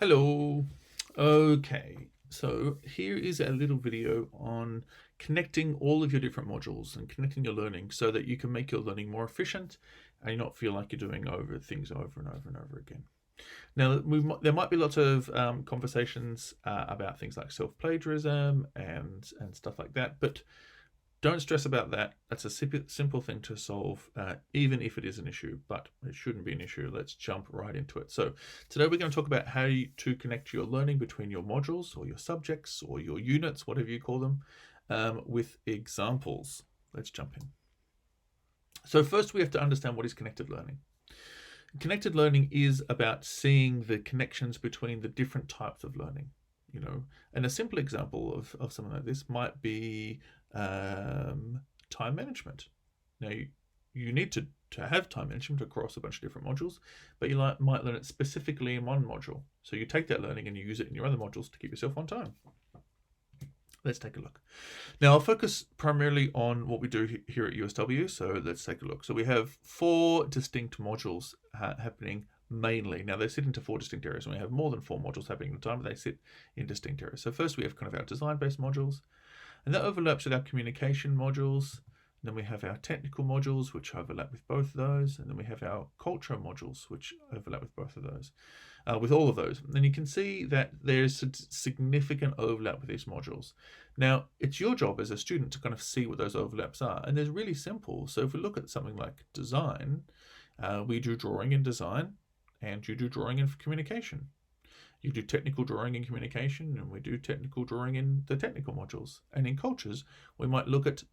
Hello. Okay, so here is a little video on connecting all of your different modules and connecting your learning so that you can make your learning more efficient and you not feel like you're doing things over and over and over again. Now, there might be lots of conversations about things like self-plagiarism and stuff like that, but don't stress about that. That's a simple thing to solve, even if it is an issue, but it shouldn't be an issue. Let's jump right into it. So today we're going to talk about how to connect your learning between your modules or your subjects or your units, whatever you call them, with examples. Let's jump in. So first we have to understand what is connected learning. Connected learning is about seeing the connections between the different types of learning. And a simple example of something like this might be time management. Now, you need to have time management across a bunch of different modules, but you might learn it specifically in one module. So you take that learning and you use it in your other modules to keep yourself on time. Let's take a look. Now, I'll focus primarily on what we do here at USW, so let's take a look. So we have 4 distinct modules happening mainly. Now, they sit into 4 distinct areas, and we have more than 4 modules happening at a time, but they sit in distinct areas. So first we have kind of our design-based modules, and that overlaps with our communication modules. And then we have our technical modules, which overlap with both of those. And then we have our culture modules, which overlap with both of those, with all of those. And you can see that there's a significant overlap with these modules. Now, it's your job as a student to kind of see what those overlaps are. And they're really simple. So if we look at something like design, we do drawing in design, and you do drawing in communication. You do technical drawing in communication, and we do technical drawing in the technical modules. And in cultures, we might look at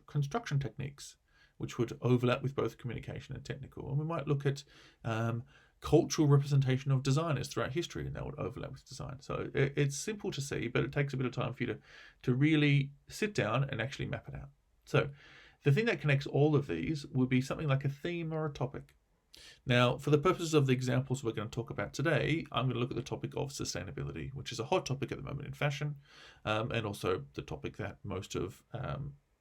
construction techniques, which would overlap with both communication and technical. And we might look at cultural representation of designers throughout history, and that would overlap with design. So it's simple to see, but it takes a bit of time for you to really sit down and actually map it out. So the thing that connects all of these would be something like a theme or a topic. Now, for the purposes of the examples we're going to talk about today, I'm going to look at the topic of sustainability, which is a hot topic at the moment in fashion, and also the topic that most of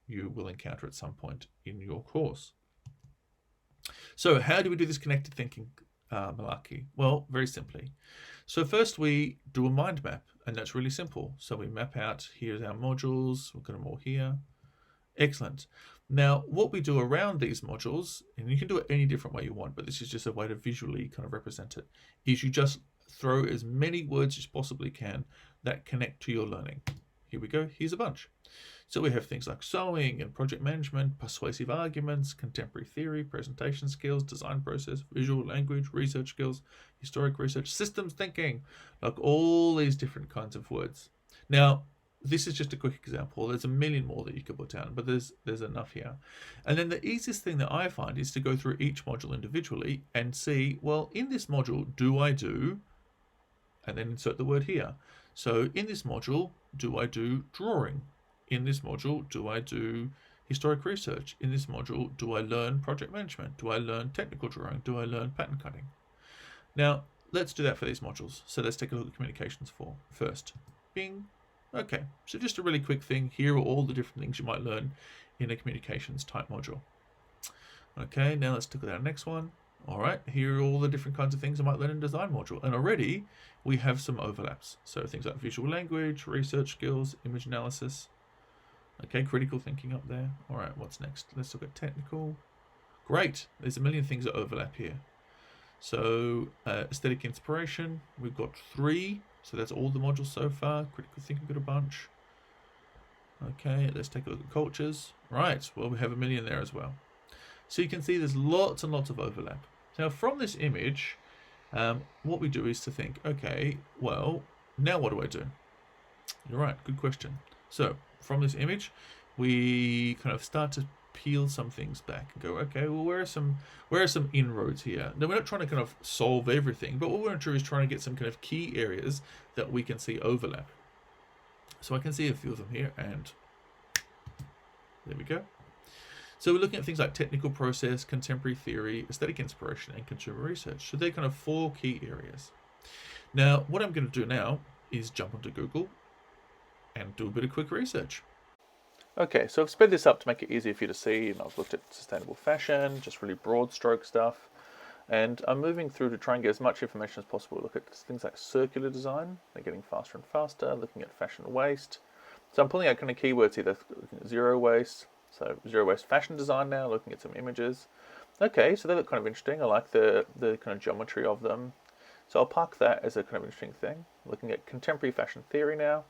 you will encounter at some point in your course. So how do we do this connected thinking malarkey? Well, very simply. So first we do a mind map, and that's really simple. So we map out, here's our modules, we've got them all here. Excellent. Now, what we do around these modules, and you can do it any different way you want, but this is just a way to visually kind of represent it, is you just throw as many words as you possibly can that connect to your learning. Here we go. Here's a bunch. So we have things like sewing and project management, persuasive arguments, contemporary theory, presentation skills, design process, visual language, research skills, historic research, systems thinking, like all these different kinds of words. Now, this is just a quick example. There's a million more that you could put down, but there's enough here. And then the easiest thing that I find is to go through each module individually and see, well, in this module, do I do, and then insert the word here. So in this module, do I do drawing? In this module, do I do historic research? In this module, do I learn project management? Do I learn technical drawing? Do I learn pattern cutting? Now, let's do that for these modules. So let's take a look at communications first. Bing. Okay, so just a really quick thing. Here are all the different things you might learn in a communications type module. Okay, now let's look at our next one. All right, here are all the different kinds of things I might learn in design module. And already we have some overlaps. So things like visual language, research skills, image analysis. Okay, critical thinking up there. All right, what's next? Let's look at technical. Great, there's a million things that overlap here. So aesthetic inspiration, we've got 3. So that's all the modules so far. Critical thinking, got a bunch. Okay, let's take a look at cultures. Right, well, we have a million there as well. So you can see there's lots and lots of overlap. Now from this image, what we do is to think, okay, well, now what do I do? You're right, good question. So from this image, we kind of start to peel some things back and go, okay, well, where are some inroads here? Now, we're not trying to kind of solve everything, but what we're going to do is trying to get some kind of key areas that we can see overlap. So I can see a few of them here, and there we go. So we're looking at things like technical process, contemporary theory, aesthetic inspiration, and consumer research. So they're kind of 4 key areas. Now, what I'm going to do now is jump onto Google and do a bit of quick research. Okay, so I've sped this up to make it easier for you to see, and I've looked at sustainable fashion, just really broad stroke stuff. And I'm moving through to try and get as much information as possible. Look at things like circular design. They're getting faster and faster. Looking at fashion waste. So I'm pulling out kind of keywords here. They're looking at zero waste. So zero waste fashion design now. Looking at some images. Okay, so they look kind of interesting. I like the kind of geometry of them. So I'll park that as a kind of interesting thing. Looking at contemporary fashion theory now.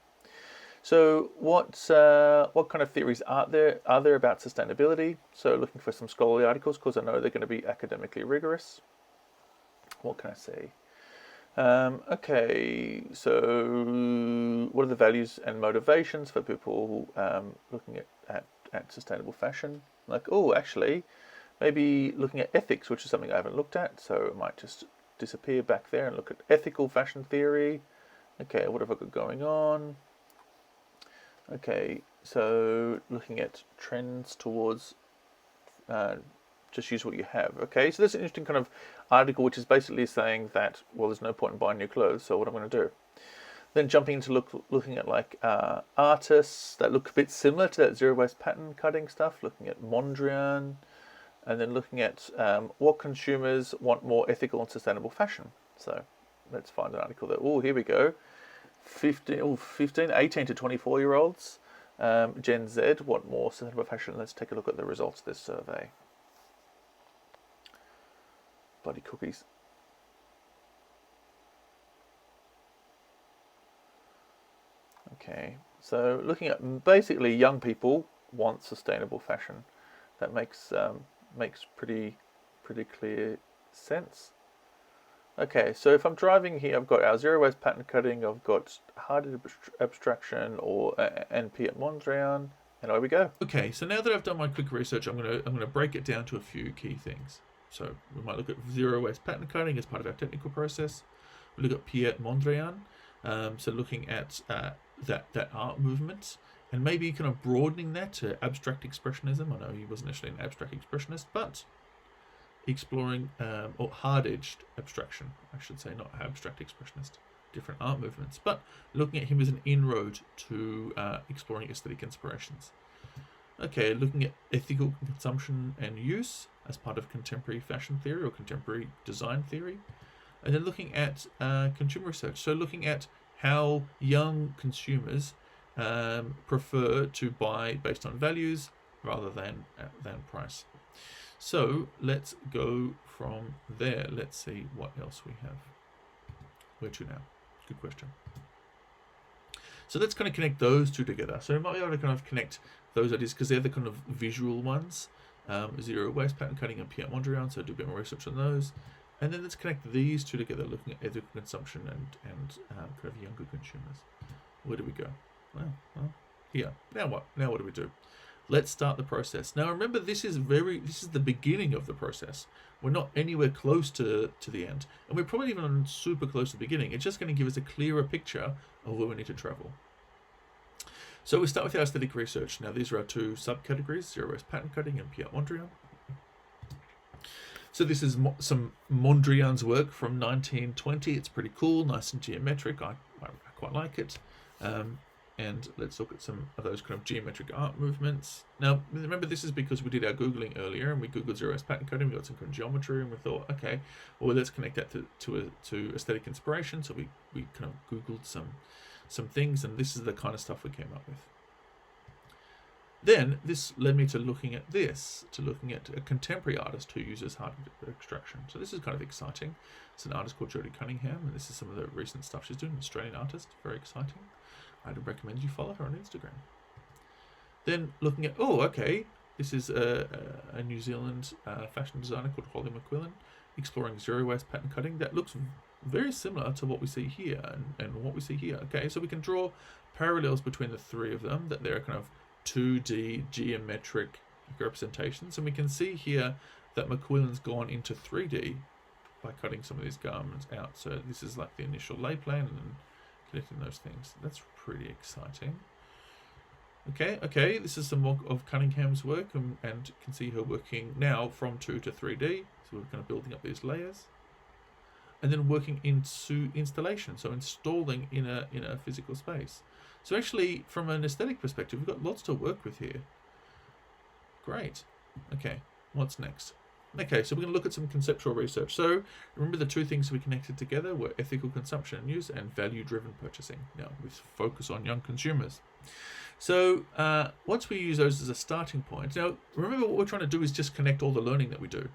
So what kind of theories are there about sustainability? So looking for some scholarly articles because I know they're going to be academically rigorous. What can I say? Okay, so what are the values and motivations for people looking at sustainable fashion? Like, oh, actually, maybe looking at ethics, which is something I haven't looked at, so I might just disappear back there and look at ethical fashion theory. Okay, what have I got going on? Okay, so looking at trends towards just use what you have. Okay, so this is an interesting kind of article which is basically saying that, well, there's no point in buying new clothes, so what I'm going to do. Then jumping into looking at like artists that look a bit similar to that zero waste pattern cutting stuff, looking at Mondrian, and then looking at what consumers want more ethical and sustainable fashion. So let's find an article that, oh, here we go. 18 to 24-year-olds, Gen Z, want more sustainable fashion. Let's take a look at the results of this survey. Bloody cookies. Okay, so looking at basically young people want sustainable fashion. That makes pretty clear sense. Okay, so if I'm driving here, I've got our zero waste pattern cutting, I've got hard abstraction or NP at Mondrian, and away we go. Okay, so now that I've done my quick research, I'm gonna break it down to a few key things. So we might look at zero waste pattern cutting as part of our technical process. We look at Pierre Mondrian, so looking at that art movement, and maybe kind of broadening that to abstract expressionism. I know he wasn't actually an abstract expressionist, but exploring or hard-edged abstraction, I should say, not abstract expressionist, different art movements, but looking at him as an inroad to exploring aesthetic inspirations. Okay, looking at ethical consumption and use as part of contemporary fashion theory or contemporary design theory, and then looking at consumer research, so looking at how young consumers prefer to buy based on values rather than price. So let's go from there. Let's see what else we have. Where to now? Good question. So let's kind of connect those two together. So we might be able to kind of connect those ideas because they're the kind of visual ones. Zero waste pattern cutting and Pierre Mondrian, so do a bit more research on those. And then let's connect these two together, looking at ethical consumption and kind of younger consumers. Where do we go? Well, here. Now what? Now what do we do? Let's start the process. Now remember, this is the beginning of the process. We're not anywhere close to the end, and we're probably even super close to the beginning. It's just going to give us a clearer picture of where we need to travel. So we start with our aesthetic research. Now these are our two subcategories: zero waste pattern cutting and Pierre Mondrian. So this is some Mondrian's work from 1920. It's pretty cool, nice and geometric. I quite like it. And let's look at some of those kind of geometric art movements. Now, remember, this is because we did our Googling earlier, and we Googled zero waste pattern cutting. We got some kind of geometry, and we thought, okay, well, let's connect that to aesthetic inspiration. So we kind of Googled some things, and this is the kind of stuff we came up with. Then this led me to looking at a contemporary artist who uses hard abstraction. So this is kind of exciting. It's an artist called Jodie Cunningham, and this is some of the recent stuff she's doing. An Australian artist, very exciting. I'd recommend you follow her on Instagram. Then looking at, this is a New Zealand fashion designer called Holly McQuillan, exploring zero waste pattern cutting. That looks very similar to what we see here and what we see here. Okay, so we can draw parallels between the three of them, that they're kind of 2D geometric representations, and we can see here that McQuillan's gone into 3D by cutting some of these garments out. So this is like the initial lay plan and then connecting those things. That's pretty exciting. Okay, this is some more of Cunningham's work, and you can see her working now from 2 to 3D. So we're kind of building up these layers, and then working into installation, so installing in a physical space. So actually, from an aesthetic perspective, we've got lots to work with here. Great. Okay, what's next? Okay, so we're going to look at some conceptual research. So remember the two things we connected together were ethical consumption and use and value-driven purchasing. Now, with focus on young consumers. So once we use those as a starting point, now remember what we're trying to do is just connect all the learning that we do.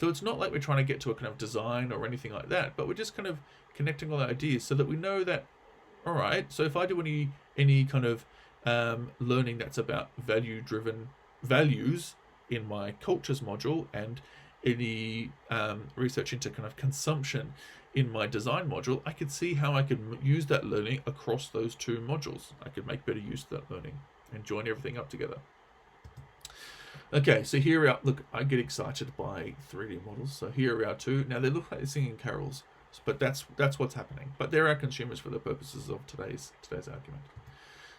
So it's not like we're trying to get to a kind of design or anything like that, but we're just kind of connecting all the ideas so that we know that, all right, so if I do any kind of learning that's about value-driven values in my cultures module and any research into kind of consumption in my design module, I could see how I could use that learning across those two modules. I could make better use of that learning and join everything up together. Okay, so here are, look, I get excited by 3D models. So here are our two. Now they look like they're singing carols, but that's what's happening. But they're our consumers for the purposes of today's argument.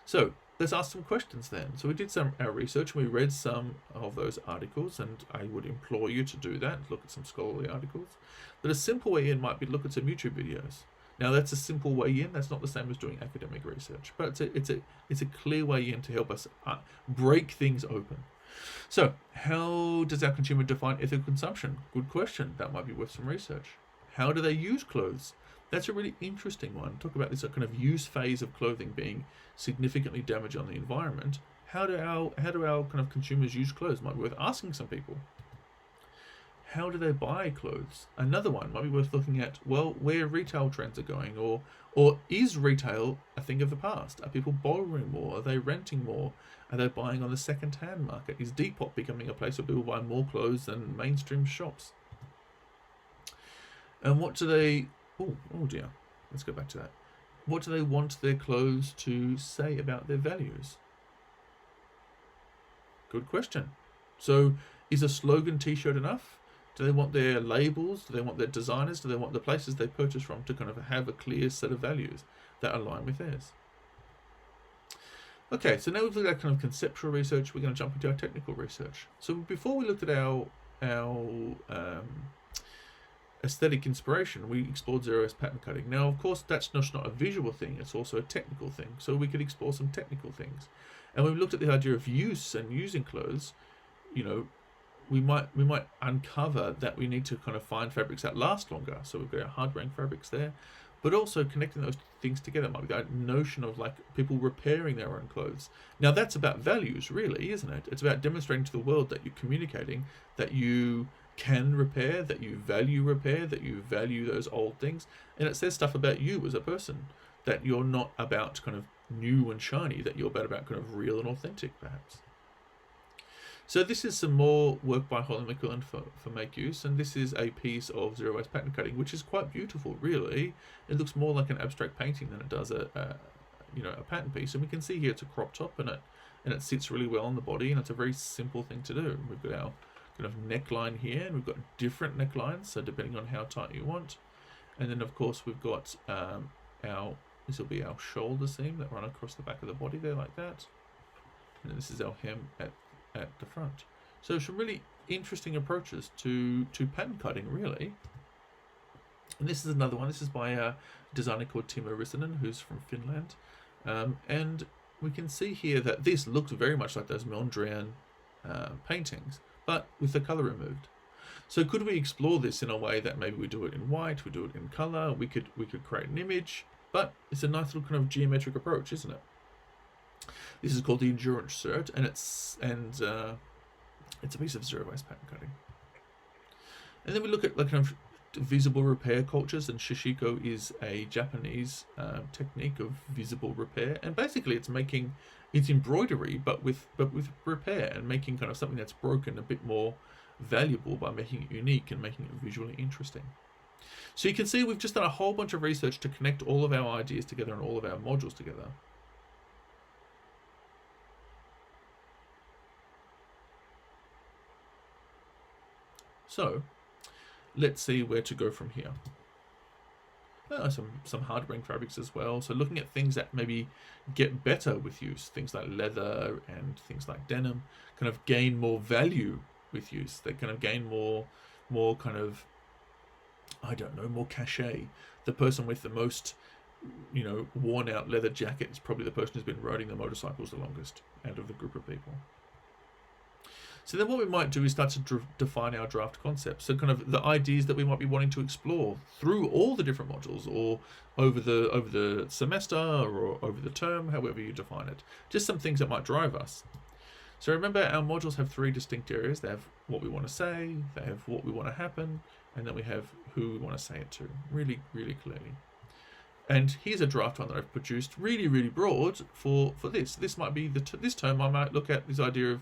So let's ask some questions then. So we did our research, and we read some of those articles, and I would implore you to do that. Look at some scholarly articles. But a simple way in might be look at some YouTube videos. Now that's a simple way in. That's not the same as doing academic research, but it's a clear way in to help us break things open. So how does our consumer define ethical consumption? Good question. That might be worth some research. How do they use clothes? That's a really interesting one. Talk about this kind of use phase of clothing being significantly damaged on the environment. How do our kind of consumers use clothes? Might be worth asking some people. How do they buy clothes? Another one might be worth looking at, well, where retail trends are going, or is retail a thing of the past? Are people borrowing more? Are they renting more? Are they buying on the second-hand market? Is Depop becoming a place where people buy more clothes than mainstream shops? And what do they... Oh dear, let's go back to that. What do they want their clothes to say about their values? Good question. So is a slogan t-shirt enough? Do they want their labels? Do they want their designers? Do they want the places they purchase from to kind of have a clear set of values that align with theirs? Okay, so now we've looked at kind of conceptual research. We're going to jump into our technical research. So before we looked at our aesthetic inspiration, we explored zero-waste pattern cutting. Now, of course, that's just not a visual thing, it's also a technical thing. So we could explore some technical things. And when we looked at the idea of use and using clothes, you know, we might uncover that we need to kind of find fabrics that last longer. So we've got our hard-wearing fabrics there, but also connecting those things together might be that notion of like people repairing their own clothes. Now that's about values, really, isn't it? It's about demonstrating to the world that you're communicating, that you can repair, that you value those old things, and it says stuff about you as a person, that you're not about kind of new and shiny, that you're about kind of real and authentic, perhaps. So this is some more work by Holly McQuillan for Make Use, and this is a piece of zero-waste pattern cutting, which is quite beautiful, really. It looks more like an abstract painting than it does a pattern piece, and we can see here it's a crop top, and it sits really well on the body, and it's a very simple thing to do. We've got our kind of neckline here, and we've got different necklines, so depending on how tight you want. And then of course we've got this will be our shoulder seam that run across the back of the body there like that. And then this is our hem at the front. So some really interesting approaches to pattern cutting, really. And this is another one. This is by a designer called Timo Rissanen, who's from Finland. And we can see here that this looks very much like those Mondrian paintings, but with the color removed. So could we explore this in a way that maybe we do it in white, we do it in color, we could create an image, but it's a nice little kind of geometric approach, isn't it? This is called the Endurance Shirt, and it's a piece of zero-waste pattern cutting. And then we look at like kind of visible repair cultures, and shishiko is a Japanese technique of visible repair, and basically it's embroidery, but with repair, and making kind of something that's broken a bit more valuable by making it unique and making it visually interesting. So you can see we've just done a whole bunch of research to connect all of our ideas together and all of our modules together. So let's see where to go from here. Some hard-wearing fabrics as well. So looking at things that maybe get better with use, things like leather and things like denim, kind of gain more value with use. They kind of gain more kind of, I don't know, more cachet. The person with the most, worn out leather jacket is probably the person who's been riding the motorcycles the longest out of the group of people. So then what we might do is start to define our draft concepts. So kind of the ideas that we might be wanting to explore through all the different modules, or over the semester, or over the term, however you define it. Just some things that might drive us. So remember, our modules have 3 distinct areas. They have what we want to say, they have what we want to happen, and then we have who we want to say it to, really, really clearly. And here's a draft one that I've produced, really, really broad for this. This might be this term. I might look at this idea of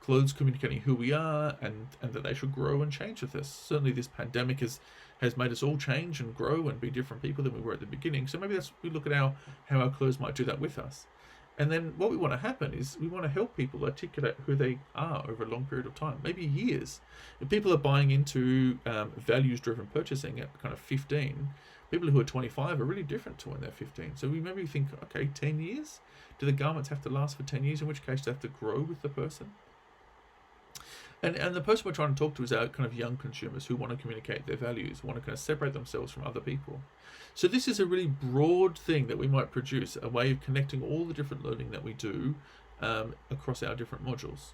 clothes communicating who we are, and that they should grow and change with us. Certainly, this pandemic has made us all change and grow and be different people than we were at the beginning. So maybe we look at how our clothes might do that with us. And then what we want to happen is we want to help people articulate who they are over a long period of time, maybe years. If people are buying into values-driven purchasing at kind of 15, people who are 25 are really different to when they're 15. So we maybe think, okay, 10 years? Do the garments have to last for 10 years, in which case they have to grow with the person? And the person we're trying to talk to is our kind of young consumers who want to communicate their values, want to kind of separate themselves from other people. So this is a really broad thing that we might produce, a way of connecting all the different learning that we do across our different modules.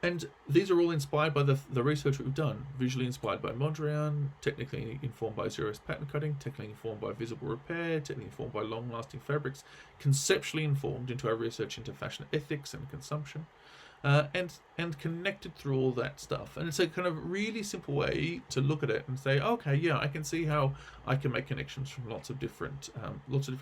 And these are all inspired by the research we've done. Visually inspired by Mondrian, technically informed by zero-waste pattern cutting, technically informed by visible repair, technically informed by long-lasting fabrics, conceptually informed into our research into fashion ethics and consumption, and connected through all that stuff. And it's a kind of really simple way to look at it and say, okay, yeah, I can see how I can make connections from lots of different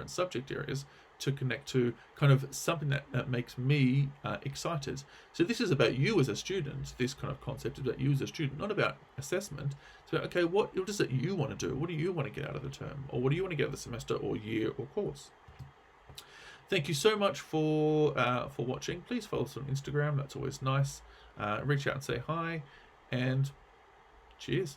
subject areas to connect to kind of something that makes me excited. So this is about you as a student. This kind of concept is about you as a student, not about assessment. It's about, okay, what is it you want to do? What do you want to get out of the term? Or what do you want to get out of the semester or year or course? Thank you so much for watching. Please follow us on Instagram. That's always nice. Reach out and say hi. And cheers.